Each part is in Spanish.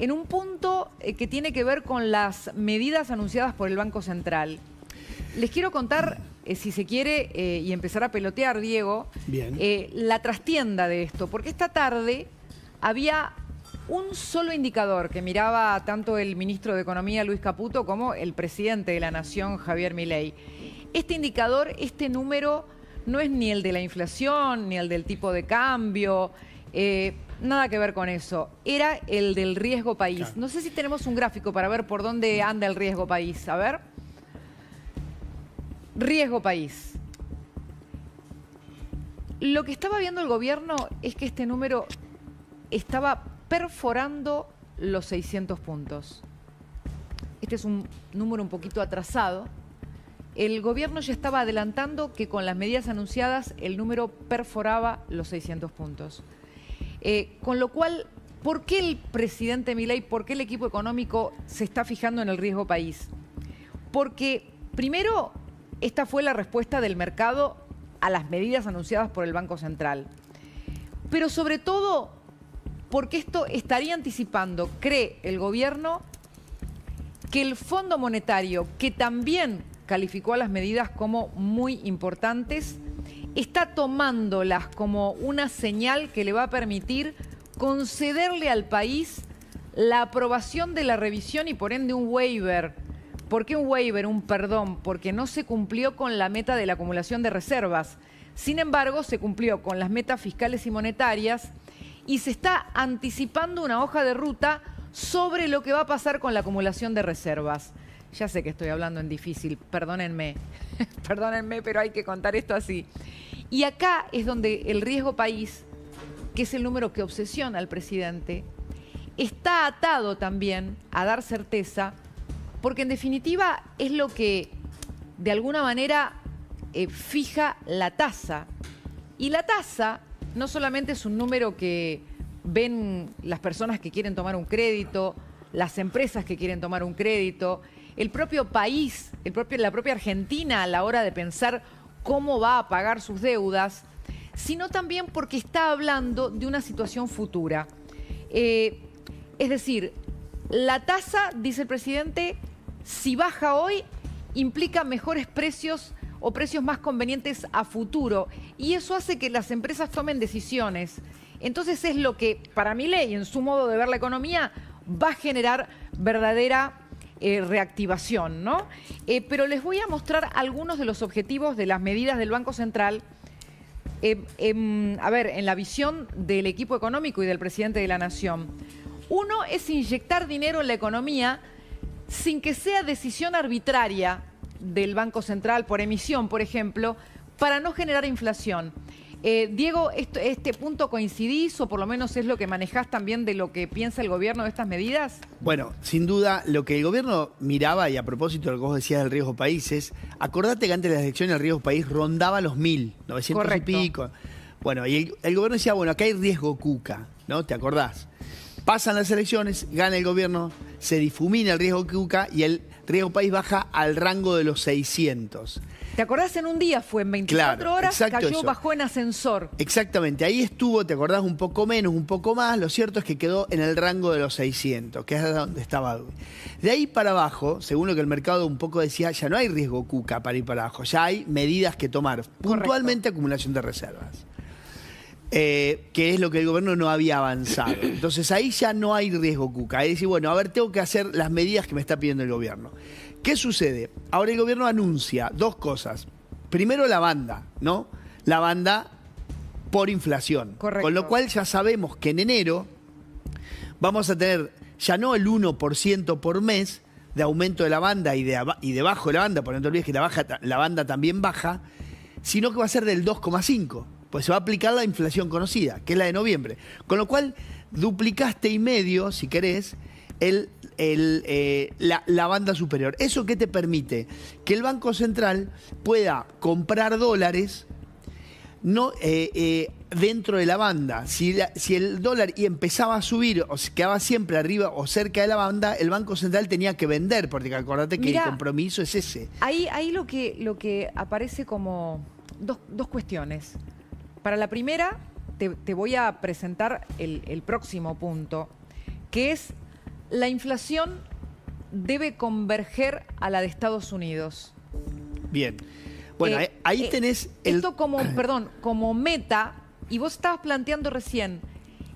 en un punto que tiene que ver con las medidas anunciadas por el Banco Central. Les quiero contar, si se quiere, y empezar a pelotear, Diego, la trastienda de esto, porque esta tarde había un solo indicador que miraba tanto el ministro de Economía, Luis Caputo, como el presidente de la Nación, Javier Milei. Este indicador, este número, no es ni el de la inflación, ni el del tipo de cambio, nada que ver con eso. Era el del riesgo país. Claro. No sé si tenemos un gráfico para ver por dónde anda el riesgo país. A ver. Riesgo país. Lo que estaba viendo el gobierno es que este número estaba perforando los 600 puntos. Este es un número un poquito atrasado. El gobierno ya estaba adelantando que con las medidas anunciadas el número perforaba los 600 puntos. Con lo cual, ¿por qué el presidente Milei, por qué el equipo económico se está fijando en el riesgo país? Porque, primero, esta fue la respuesta del mercado a las medidas anunciadas por el Banco Central. Pero sobre todo, porque esto estaría anticipando, cree el gobierno, que el Fondo Monetario, que también calificó a las medidas como muy importantes, está tomándolas como una señal que le va a permitir concederle al país la aprobación de la revisión y por ende un waiver. ¿Por qué un waiver, un perdón? Porque no se cumplió con la meta de la acumulación de reservas. Sin embargo, se cumplió con las metas fiscales y monetarias y se está anticipando una hoja de ruta sobre lo que va a pasar con la acumulación de reservas. Ya sé que estoy hablando en difícil, perdónenme, perdónenme, pero hay que contar esto así. Y acá es donde el riesgo país, que es el número que obsesiona al presidente, está atado también a dar certeza, porque en definitiva es lo que de alguna manera fija la tasa. Y la tasa no solamente es un número que ven las personas que quieren tomar un crédito, las empresas que quieren tomar un crédito, el propio país, la propia Argentina a la hora de pensar cómo va a pagar sus deudas, sino también porque está hablando de una situación futura. Es decir, la tasa, dice el presidente, si baja hoy, implica mejores precios o precios más convenientes a futuro. Y eso hace que las empresas tomen decisiones. Entonces es lo que, para Milei, en su modo de ver la economía, va a generar verdadera reactivación, ¿no? Pero les voy a mostrar algunos de los objetivos de las medidas del Banco Central. A ver, en la visión del equipo económico y del presidente de la Nación. Uno es inyectar dinero en la economía sin que sea decisión arbitraria del Banco Central por emisión, por ejemplo, para no generar inflación. Diego, ¿este punto coincidís o por lo menos es lo que manejás también de lo que piensa el gobierno de estas medidas? Bueno, sin duda, lo que el gobierno miraba, y a propósito de lo que vos decías del riesgo país, acordate que antes de las elecciones el riesgo país rondaba los 1.900 Correcto. y pico. Bueno, y el gobierno decía, bueno, acá hay riesgo cuca, ¿no? ¿Te acordás? Pasan las elecciones, gana el gobierno, se difumina el riesgo cuca y el riesgo país baja al rango de los 600. ¿Te acordás? En un día fue, en 24 horas, cayó, eso. Bajó en ascensor. Exactamente, ahí estuvo, ¿te acordás? Un poco menos, un poco más. Lo cierto es que quedó en el rango de los 600, que es donde estaba. De ahí para abajo, según lo que el mercado un poco decía, ya no hay riesgo cuca para ir para abajo, ya hay medidas que tomar. Puntualmente acumulación de reservas. Que es lo que el gobierno no había avanzado. Entonces ahí ya no hay riesgo cuca. Ahí decir, bueno, a ver, tengo que hacer las medidas que me está pidiendo el gobierno. ¿Qué sucede? Ahora el gobierno anuncia dos cosas. Primero la banda, ¿no? La banda por inflación. Correcto. Con lo cual ya sabemos que en enero vamos a tener ya no el 1% por mes de aumento de la banda y debajo de la banda, porque no te olvides que la banda también baja, sino que va a ser del 2,5%. Pues se va a aplicar la inflación conocida, que es la de noviembre. Con lo cual, duplicaste y medio, si querés, la banda superior. ¿Eso qué te permite? Que el Banco Central pueda comprar dólares no, dentro de la banda. Si el dólar empezaba a subir o se quedaba siempre arriba o cerca de la banda, el Banco Central tenía que vender, porque acordate que el compromiso es ese. Ahí lo que aparece como dos cuestiones. Para la primera, te voy a presentar el próximo punto, que es la inflación debe converger a la de Estados Unidos. Bien. Bueno, ahí tenés... Esto como meta, y vos estabas planteando recién,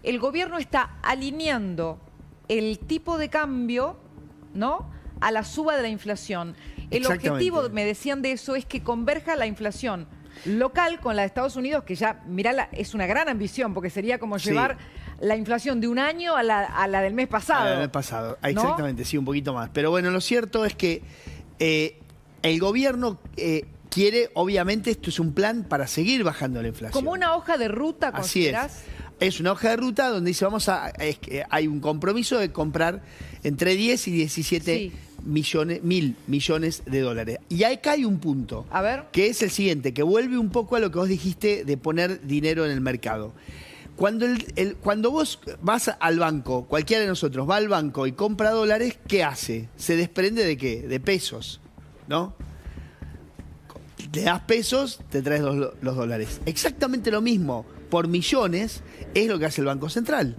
el gobierno está alineando el tipo de cambio, ¿no?, a la suba de la inflación. El objetivo, me decían de eso, es que converja la inflación local con la de Estados Unidos, que ya, mirá, es una gran ambición, porque sería como llevar la inflación de un año a la del mes pasado. A la del mes pasado, exactamente, ¿no? Sí, un poquito más. Pero bueno, lo cierto es que el gobierno quiere, obviamente, esto es un plan para seguir bajando la inflación. Como una hoja de ruta, ¿considerás? Así es. Es una hoja de ruta donde dice, hay un compromiso de comprar entre 10 y 17 mil millones de dólares. Y acá hay un punto, a ver, que es el siguiente, que vuelve un poco a lo que vos dijiste de poner dinero en el mercado. Cuando vos vas al banco, cualquiera de nosotros va al banco y compra dólares, ¿qué hace? ¿Se desprende de qué? De pesos, ¿no? Le das pesos, te traes los dólares. Exactamente lo mismo, por millones, es lo que hace el Banco Central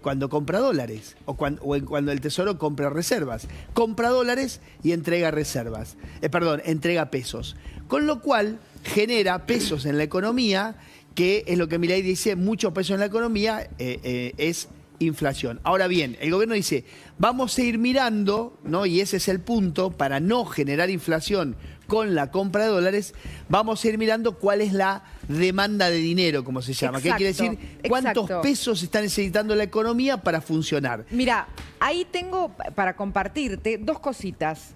cuando compra dólares o cuando el Tesoro compra reservas. Compra dólares y entrega reservas. Entrega pesos. Con lo cual genera pesos en la economía, que es lo que Milei dice, mucho peso en la economía es inflación. Ahora bien, el gobierno dice, vamos a ir mirando, ¿no? Y ese es el punto, para no generar inflación con la compra de dólares, vamos a ir mirando cuál es la demanda de dinero, como se llama. Exacto, ¿qué quiere decir? ¿Cuántos pesos está necesitando la economía para funcionar? Mira, ahí tengo para compartirte dos cositas.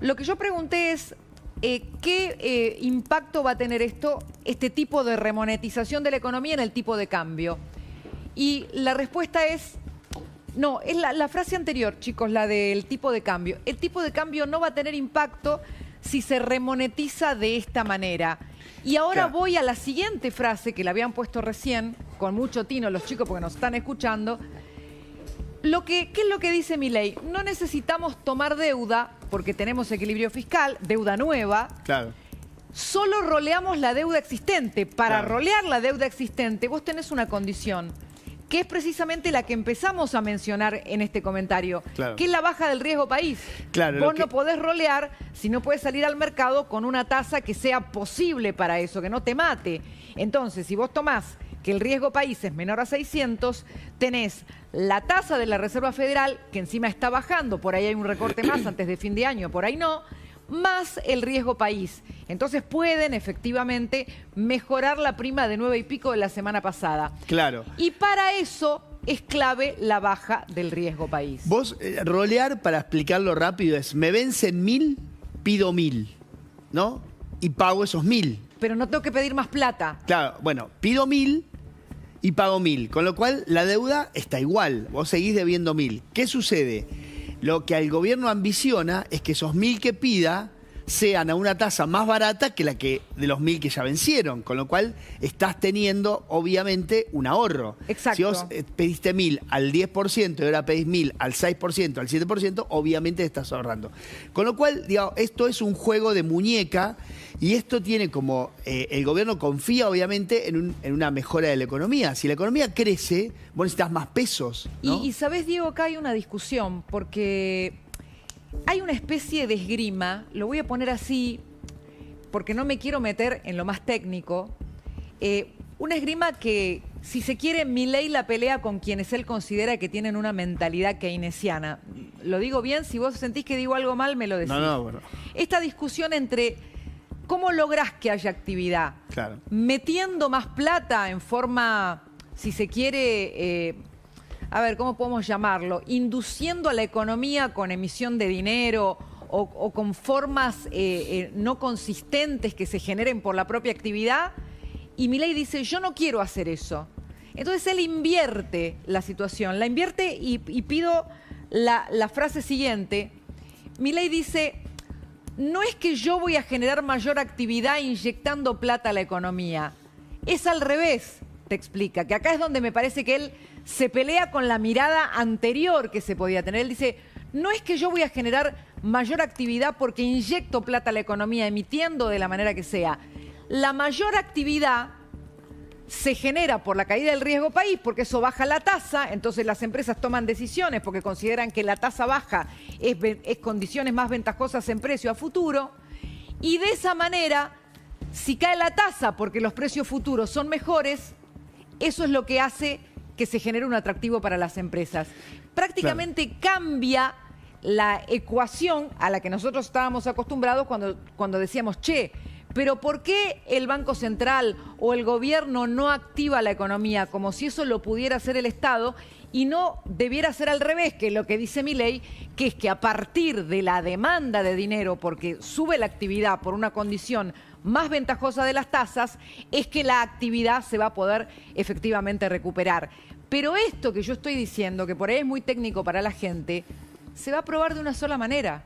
Lo que yo pregunté es, ¿qué impacto va a tener este tipo de remonetización de la economía en el tipo de cambio? Y la respuesta es, no, es la frase anterior, chicos, la del tipo de cambio. El tipo de cambio no va a tener impacto si se remonetiza de esta manera. Y ahora voy a la siguiente frase que la habían puesto recién, con mucho tino los chicos porque nos están escuchando. ¿Qué es lo que dice Milei? No necesitamos tomar deuda porque tenemos equilibrio fiscal, deuda nueva. Claro. Solo roleamos la deuda existente. Para rolear la deuda existente, vos tenés una condición, que es precisamente la que empezamos a mencionar en este comentario, que es la baja del riesgo país. Vos no podés rolear si no podés salir al mercado con una tasa que sea posible para eso, que no te mate. Entonces, si vos tomás que el riesgo país es menor a 600, tenés la tasa de la Reserva Federal, que encima está bajando, por ahí hay un recorte más antes de fin de año, por ahí no, más el riesgo país. Entonces pueden efectivamente mejorar la prima de 9 y pico de la semana pasada. Claro. Y para eso es clave la baja del riesgo país. Vos, rolear, para explicarlo rápido, es me vencen 1000, pido 1000, ¿no? Y pago esos 1000. Pero no tengo que pedir más plata. Claro, bueno, pido 1000 y pago 1000, con lo cual la deuda está igual, vos seguís debiendo 1000. ¿Qué sucede? Lo que al gobierno ambiciona es que esos 1000 que pida sean a una tasa más barata que la que de los 1000 que ya vencieron, con lo cual estás teniendo, obviamente, un ahorro. Exacto. Si vos pediste 1000 al 10% y ahora pedís 1000 al 6%, al 7%, obviamente estás ahorrando. Con lo cual, digamos, esto es un juego de muñeca y esto tiene como, el gobierno confía, obviamente, en una mejora de la economía. Si la economía crece, vos necesitas más pesos, ¿no? Y sabés, Diego, acá hay una discusión, porque hay una especie de esgrima, lo voy a poner así, porque no me quiero meter en lo más técnico, una esgrima que, si se quiere, Milei la pelea con quienes él considera que tienen una mentalidad keynesiana. Lo digo bien, si vos sentís que digo algo mal, me lo decís. No, bueno. Esta discusión entre cómo lográs que haya actividad, metiendo más plata en forma, si se quiere, a ver, ¿cómo podemos llamarlo? Induciendo a la economía con emisión de dinero o con formas no consistentes que se generen por la propia actividad. Y Milei dice, yo no quiero hacer eso. Entonces él invierte la situación, la invierte y pido la frase siguiente. Milei dice, no es que yo voy a generar mayor actividad inyectando plata a la economía. Es al revés, te explica, que acá es donde me parece que él se pelea con la mirada anterior que se podía tener. Él dice, no es que yo voy a generar mayor actividad porque inyecto plata a la economía, emitiendo de la manera que sea. La mayor actividad se genera por la caída del riesgo país, porque eso baja la tasa, entonces las empresas toman decisiones porque consideran que la tasa baja es condiciones más ventajosas en precio a futuro, y de esa manera, si cae la tasa porque los precios futuros son mejores, eso es lo que hace que se genere un atractivo para las empresas. Prácticamente cambia la ecuación a la que nosotros estábamos acostumbrados cuando decíamos, che, pero ¿por qué el Banco Central o el gobierno no activa la economía como si eso lo pudiera hacer el Estado y no debiera ser al revés, que es lo que dice Milei, que es que a partir de la demanda de dinero, porque sube la actividad por una condición más ventajosa de las tasas, es que la actividad se va a poder efectivamente recuperar? Pero esto que yo estoy diciendo, que por ahí es muy técnico para la gente, se va a probar de una sola manera.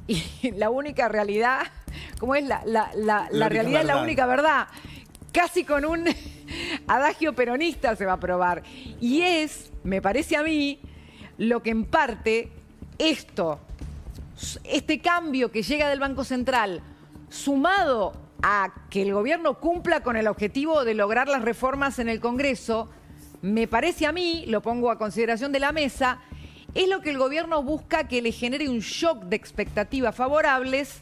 Y la única realidad, como es la realidad es la única verdad, casi con un adagio peronista se va a probar. Y es, me parece a mí, lo que en parte este cambio que llega del Banco Central, sumado a que el gobierno cumpla con el objetivo de lograr las reformas en el Congreso, me parece a mí, lo pongo a consideración de la mesa, es lo que el gobierno busca que le genere un shock de expectativas favorables,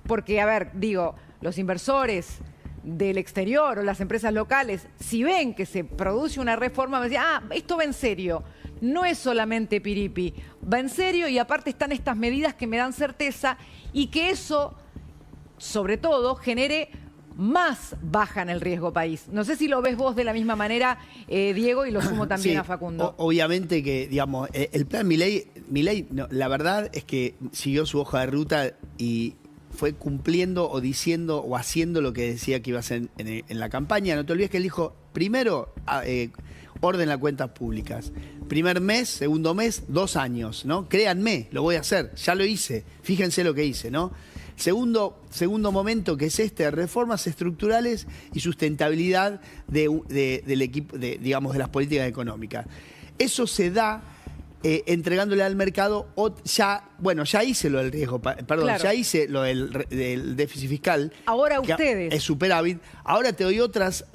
porque, a ver, digo, los inversores del exterior o las empresas locales, si ven que se produce una reforma, me dicen, esto va en serio, no es solamente piripi, va en serio y aparte están estas medidas que me dan certeza y que eso, sobre todo, genere más baja en el riesgo país. No sé si lo ves vos de la misma manera, Diego, y lo sumo también sí, a Facundo. Obviamente que, digamos, el plan Milei no, la verdad es que siguió su hoja de ruta y fue cumpliendo o diciendo o haciendo lo que decía que iba a hacer en la campaña. No te olvides que él dijo, primero, orden las cuentas públicas. Primer mes, segundo mes, 2 años, ¿no? Créanme, lo voy a hacer, ya lo hice, fíjense lo que hice, ¿no? Segundo momento, que es reformas estructurales y sustentabilidad del equipo, digamos, de las políticas económicas. Eso se da entregándole al mercado, ya hice lo del riesgo, perdón, claro. Ya hice lo del déficit fiscal. Ahora ustedes. Es superávit. Ahora te doy otras,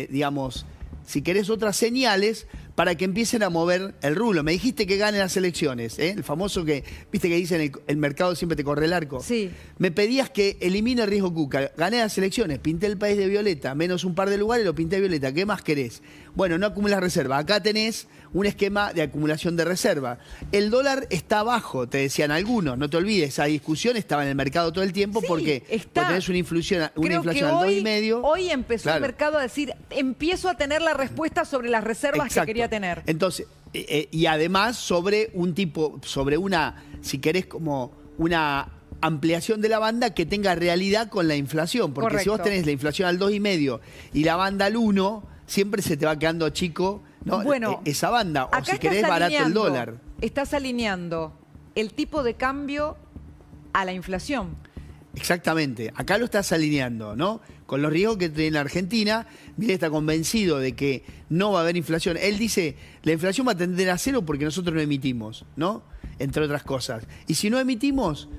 digamos, si querés otras señales para que empiecen a mover el rulo. Me dijiste que ganen las elecciones, ¿eh? El famoso que, viste que dicen el mercado siempre te corre el arco. Sí. Me pedías que elimine el riesgo Cuca. Gané las elecciones, pinté el país de violeta, menos un par de lugares lo pinté de violeta. ¿Qué más querés? Bueno, no acumulas reserva. Acá tenés un esquema de acumulación de reserva. El dólar está bajo, te decían algunos. No te olvides, esa discusión estaba en el mercado todo el tiempo, sí, porque tenés una inflación al 2,5. Hoy empezó el mercado a decir, empiezo a tener la respuesta sobre las reservas que quería tener. Entonces, y además sobre una, si querés, como una ampliación de la banda que tenga realidad con la inflación. Porque correcto. Si vos tenés la inflación al 2,5 y la banda al 1, siempre se te va quedando chico, ¿no? Bueno, esa banda. O si querés barato el dólar. Estás alineando el tipo de cambio a la inflación. Exactamente, acá lo estás alineando, ¿no? Con los riesgos que tiene Argentina. Milei está convencido de que no va a haber inflación. Él dice, la inflación va a tender a cero porque nosotros no emitimos, ¿no? Entre otras cosas. Y si no emitimos,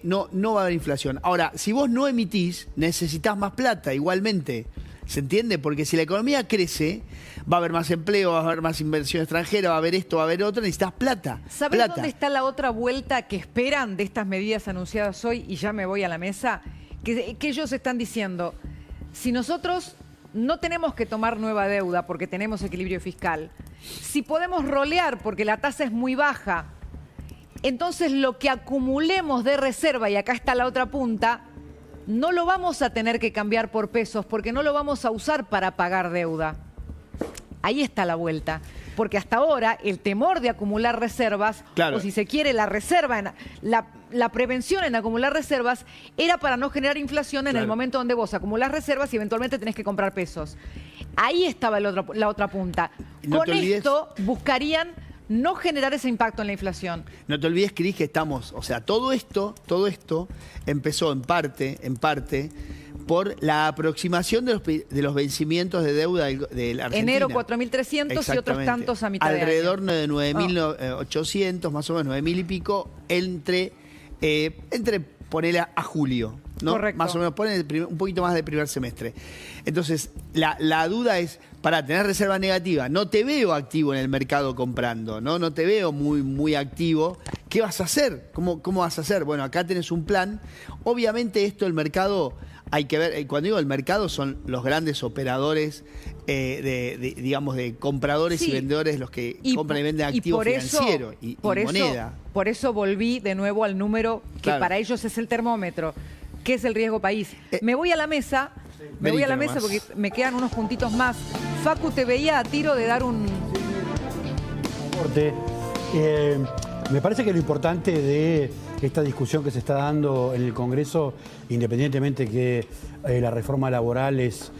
no va a haber inflación. Ahora, si vos no emitís, necesitas más plata igualmente. ¿Se entiende? Porque si la economía crece, va a haber más empleo, va a haber más inversión extranjera, va a haber esto, va a haber otro, necesitas plata. ¿Sabés dónde está la otra vuelta que esperan de estas medidas anunciadas hoy? Y ya me voy a la mesa. Que ellos están diciendo, si nosotros no tenemos que tomar nueva deuda porque tenemos equilibrio fiscal, si podemos rolear porque la tasa es muy baja, entonces lo que acumulemos de reserva, y acá está la otra punta, no lo vamos a tener que cambiar por pesos porque no lo vamos a usar para pagar deuda. Ahí está la vuelta. Porque hasta ahora el temor de acumular reservas, claro, o si se quiere la reserva, la prevención en acumular reservas era para no generar inflación en claro, el momento donde vos acumulás reservas y eventualmente tenés que comprar pesos. Ahí estaba la otra punta. No con esto buscarían no generar ese impacto en la inflación. No te olvides, Cris, que estamos, o sea, todo esto empezó en parte, por la aproximación de los vencimientos de deuda de la Argentina. Enero 4.300 y otros tantos a mitad de año. Alrededor de 9.800, más o menos, 9.000 y pico, entre ponele a julio. ¿no? Correcto. Más o menos, ponen un poquito más de primer semestre. Entonces, la duda es, para tener reserva negativa, no te veo activo en el mercado comprando, ¿no? No te veo muy activo. ¿Qué vas a hacer? ¿Cómo vas a hacer? Bueno, acá tenés un plan. Obviamente esto, el mercado, hay que ver, cuando digo el mercado son los grandes operadores, digamos, de compradores y vendedores, los que compran y venden activos financieros y moneda. Por eso volví de nuevo al número que para ellos es el termómetro, que es el riesgo país. Me voy a la mesa, porque me quedan unos puntitos más. Facu, te veía a tiro de dar un... Me parece que lo importante de esta discusión que se está dando en el Congreso, independientemente que la reforma laboral es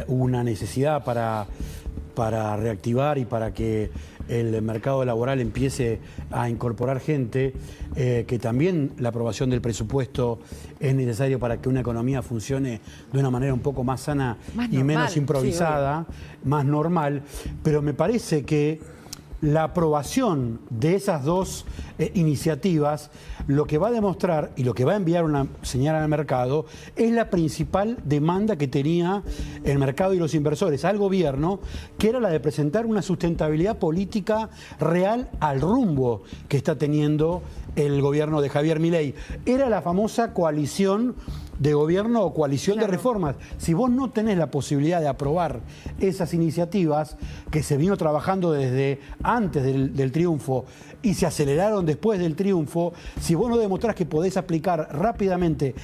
una necesidad para reactivar y para que el mercado laboral empiece a incorporar gente, que también la aprobación del presupuesto es necesario para que una economía funcione de una manera un poco más sana y menos improvisada, más normal, pero me parece que la aprobación de esas dos iniciativas lo que va a demostrar y lo que va a enviar una señal al mercado es la principal demanda que tenía el mercado y los inversores al gobierno, que era la de presentar una sustentabilidad política real al rumbo que está teniendo el gobierno de Javier Milei. Era la famosa coalición de gobierno o coalición de reformas. Si vos no tenés la posibilidad de aprobar esas iniciativas que se vino trabajando desde antes del triunfo y se aceleraron después del triunfo, si vos no demostrás que podés aplicar rápidamente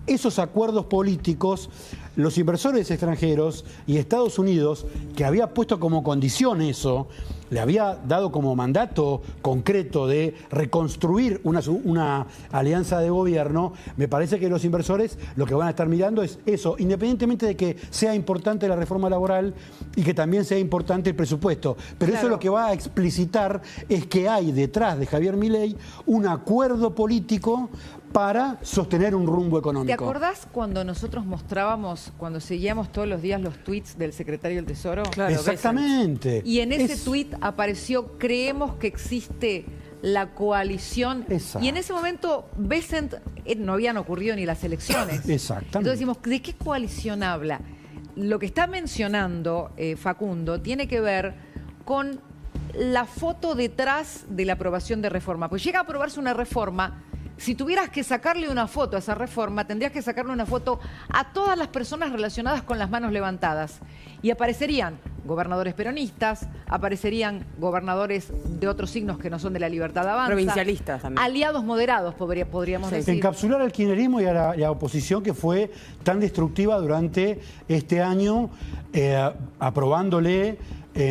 esos acuerdos políticos, los inversores extranjeros y Estados Unidos, que había puesto como condición eso, le había dado como mandato concreto de reconstruir una alianza de gobierno, me parece que los inversores lo que van a estar mirando es eso, independientemente de que sea importante la reforma laboral y que también sea importante el presupuesto. Pero eso lo que va a explicitar es que hay detrás de Javier Milei un acuerdo político para sostener un rumbo económico. ¿Te acordás cuando nosotros mostrábamos, cuando seguíamos todos los días los tweets del secretario del Tesoro? Claro, exactamente. Y en ese tweet apareció, creemos que existe la coalición. Exacto. Y en ese momento, Bessent, no habían ocurrido ni las elecciones. Exactamente. Entonces decimos, ¿de qué coalición habla? Lo que está mencionando Facundo tiene que ver con la foto detrás de la aprobación de reforma. Pues llega a aprobarse una reforma. Si tuvieras que sacarle una foto a esa reforma, tendrías que sacarle una foto a todas las personas relacionadas con las manos levantadas. Y aparecerían gobernadores peronistas, aparecerían gobernadores de otros signos que no son de la Libertad Avanza. Provincialistas también. Aliados moderados, podríamos decir. Encapsular al kirchnerismo y a la oposición que fue tan destructiva durante este año, aprobándole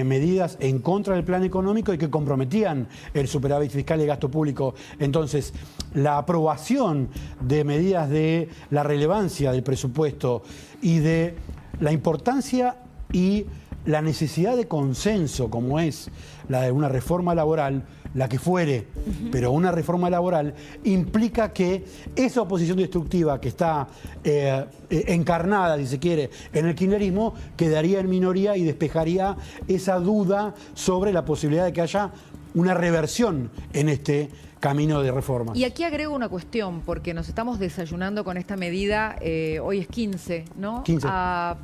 medidas en contra del plan económico y que comprometían el superávit fiscal y el gasto público. Entonces, la aprobación de medidas de la relevancia del presupuesto y de la importancia y la necesidad de consenso, como es la de una reforma laboral, la que fuere, pero una reforma laboral implica que esa oposición destructiva que está encarnada, si se quiere, en el kirchnerismo, quedaría en minoría y despejaría esa duda sobre la posibilidad de que haya una reversión en este camino de reformas. Y aquí agrego una cuestión, porque nos estamos desayunando con esta medida, hoy es 15, ¿no? 15. A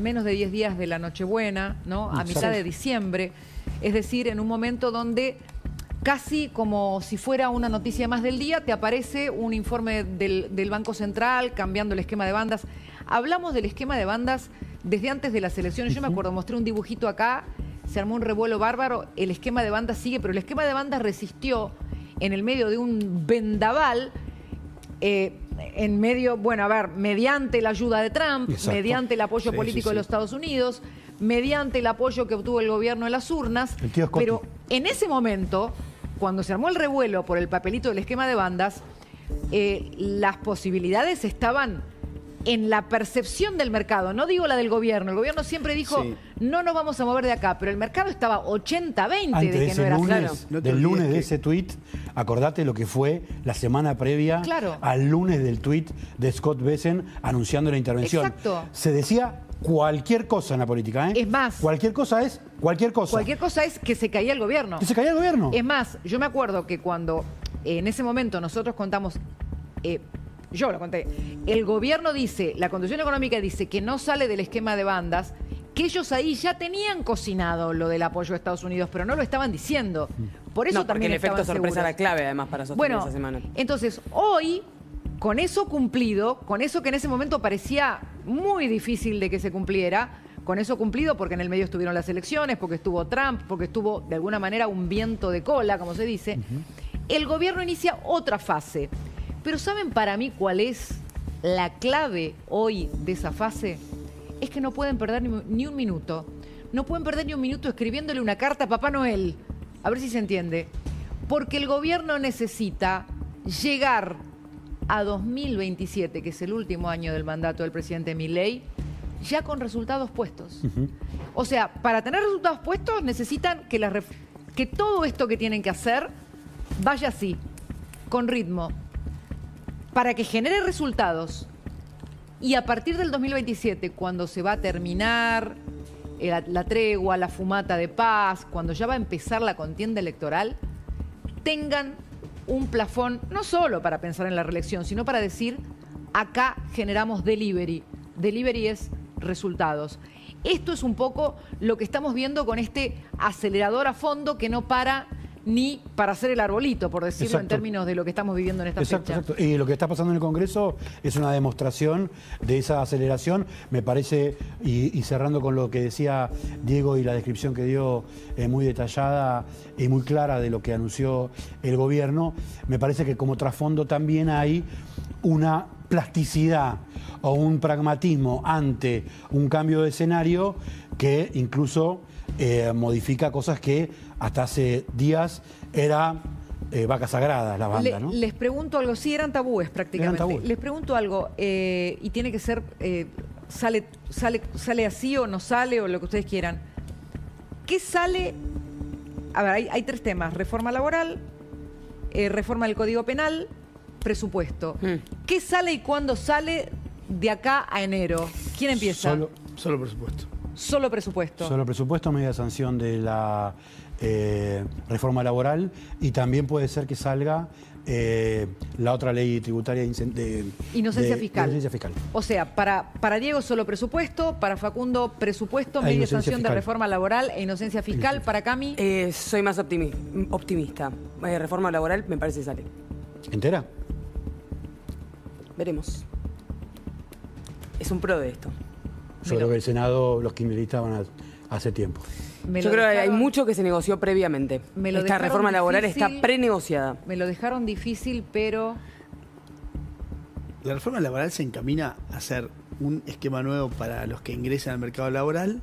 menos de 10 días de la Nochebuena, ¿no? A mitad de diciembre. Es decir, en un momento donde casi como si fuera una noticia más del día, te aparece un informe del Banco Central cambiando el esquema de bandas. Hablamos del esquema de bandas desde antes de las elecciones. Yo me acuerdo, mostré un dibujito acá, se armó un revuelo bárbaro, el esquema de bandas sigue, pero el esquema de bandas resistió en el medio de un vendaval, en medio, bueno, a ver, mediante la ayuda de Trump, mediante el apoyo político de los Estados Unidos, mediante el apoyo que obtuvo el gobierno en las urnas. Pero en ese momento, cuando se armó el revuelo por el papelito del esquema de bandas, las posibilidades estaban en la percepción del mercado, no digo la del gobierno. El gobierno siempre dijo, no nos vamos a mover de acá, pero el mercado estaba 80-20 de que no era claro. Del lunes de ese tuit, acordate lo que fue la semana previa al lunes del tuit de Scott Bessent anunciando la intervención. Exacto. Se decía cualquier cosa en la política, ¿eh? Es más, cualquier cosa es cualquier cosa. Cualquier cosa es que se caía el gobierno. Que se caía el gobierno. Es más, yo me acuerdo que cuando en ese momento nosotros contamos yo lo conté. El gobierno dice, la Constitución Económica dice que no sale del esquema de bandas, que ellos ahí ya tenían cocinado lo del apoyo a Estados Unidos, pero no lo estaban diciendo. Por eso No, porque también el efecto estaban sorpresa seguros. era clave, además, para sostener Bueno, esa semana. entonces, hoy, con eso cumplido, con eso que en ese momento parecía muy difícil de que se cumpliera, con eso cumplido porque en el medio estuvieron las elecciones, porque estuvo Trump, porque estuvo, de alguna manera, un viento de cola, como se dice, el gobierno inicia otra fase. Pero ¿saben para mí cuál es la clave hoy de esa fase? Es que no pueden perder ni un minuto. No pueden perder ni un minuto escribiéndole una carta a Papá Noel. A ver si se entiende. Porque el gobierno necesita llegar a 2027, que es el último año del mandato del presidente Milei, ya con resultados puestos. O sea, para tener resultados puestos necesitan que todo esto que tienen que hacer vaya así, con ritmo, para que genere resultados. Y a partir del 2027, cuando se va a terminar la tregua, la fumata de paz, cuando ya va a empezar la contienda electoral, tengan un plafón, no solo para pensar en la reelección, sino para decir, acá generamos delivery. Delivery es resultados. Esto es un poco lo que estamos viendo con este acelerador a fondo que no para ni para hacer el arbolito, por decirlo en términos de lo que estamos viviendo en esta fecha. Exacto. Y lo que está pasando en el Congreso es una demostración de esa aceleración. Me parece, y cerrando con lo que decía Diego y la descripción que dio muy detallada y muy clara de lo que anunció el gobierno, me parece que como trasfondo también hay una plasticidad o un pragmatismo ante un cambio de escenario que incluso modifica cosas que hasta hace días era vacas sagradas la banda, ¿no? Les pregunto algo, sí, eran tabúes prácticamente. Eran tabúes. Les pregunto algo, y tiene que ser, sale así o no sale o lo que ustedes quieran. ¿Qué sale? A ver, hay tres temas: reforma laboral, reforma del Código Penal, presupuesto. ¿Qué sale y cuándo sale de acá a enero? ¿Quién empieza? Solo presupuesto. Solo presupuesto. Solo presupuesto, media sanción de la reforma laboral, y también puede ser que salga la otra ley tributaria de Inocencia fiscal. inocencia fiscal. O sea, para Diego solo presupuesto, para Facundo presupuesto, media inocencia sanción fiscal. de reforma laboral e inocencia fiscal. Para Cami, Soy más optimista. Reforma laboral me parece que sale. ¿Entera? Veremos. Es un pro de esto. Yo creo que el Senado, los kirchneristas van hace tiempo. Yo creo que hay mucho que se negoció previamente. Me lo Esta dejaron reforma laboral difícil. está prenegociada. Me lo dejaron difícil, pero La reforma laboral se encamina a ser un esquema nuevo para los que ingresan al mercado laboral.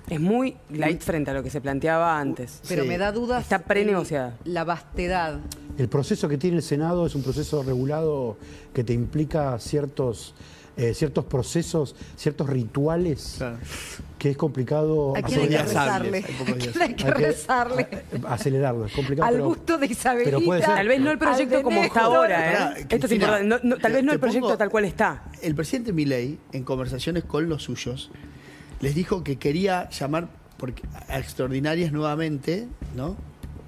Es muy light frente a lo que se planteaba antes. pero Sí. me da dudas. Está prenegociada. La vastedad. El proceso que tiene el Senado es un proceso regulado que te implica ciertos procesos, ciertos rituales, Claro. que es complicado ¿A quién hay que días rezarle? hábiles, hay pocos ¿A días quién hay que rezarle? acelerarlo, es complicado. Al pero- gusto de Isabelita. pero puede ser. Tal vez no el proyecto Al de como está Néstor. ahora, ¿eh? Pará, Esto es Cristina, importante. Tal vez no el te proyecto pongo- tal cual está. El presidente Milei, en conversaciones con los suyos, les dijo que quería llamar a extraordinarias nuevamente, ¿no?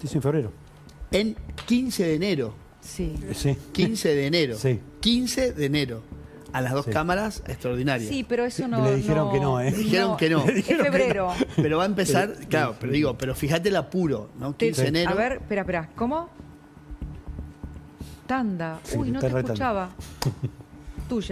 Dice en febrero. En 15 de enero. Sí. Sí. 15 de enero. Sí. 15 de enero. A las dos Sí. cámaras extraordinarias. Sí, pero eso no. Le dijeron que no, ¿eh? Dijeron que no. Es febrero. Pero va a empezar, claro, pero fíjate el apuro, ¿no? 15 de enero. A ver, espera. ¿Cómo? Tanda. Sí, Uy, no está te retando. escuchaba. Tuya.